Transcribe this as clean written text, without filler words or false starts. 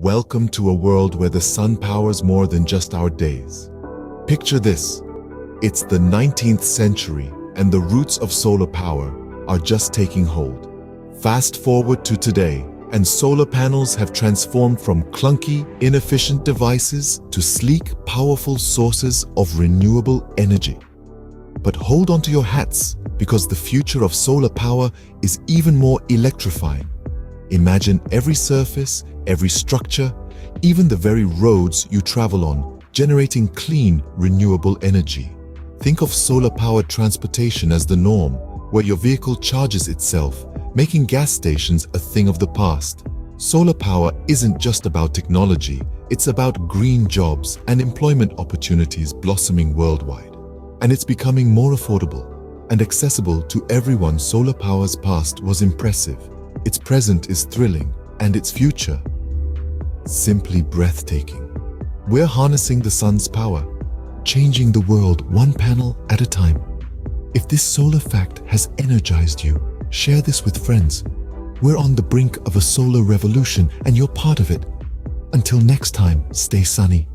Welcome to a world where the sun powers more than just our days. Picture this. It's the 19th century and the roots of solar power are just taking hold. Fast forward to today, and solar panels have transformed from clunky, inefficient devices to sleek, powerful sources of renewable energy. But hold on to your hats, because the future of solar power is even more electrifying. Imagine every surface, every structure, even the very roads you travel on, generating clean, renewable energy. Think of solar-powered transportation as the norm, where your vehicle charges itself, making gas stations a thing of the past. Solar power isn't just about technology, it's about green jobs and employment opportunities blossoming worldwide. And it's becoming more affordable and accessible to everyone. Solar power's past was impressive, its present is thrilling, and its future simply breathtaking. We're harnessing the sun's power, changing the world one panel at a time. If this solar fact has energized you, share this with friends. We're on the brink of a solar revolution, and you're part of it. Until next time, stay sunny.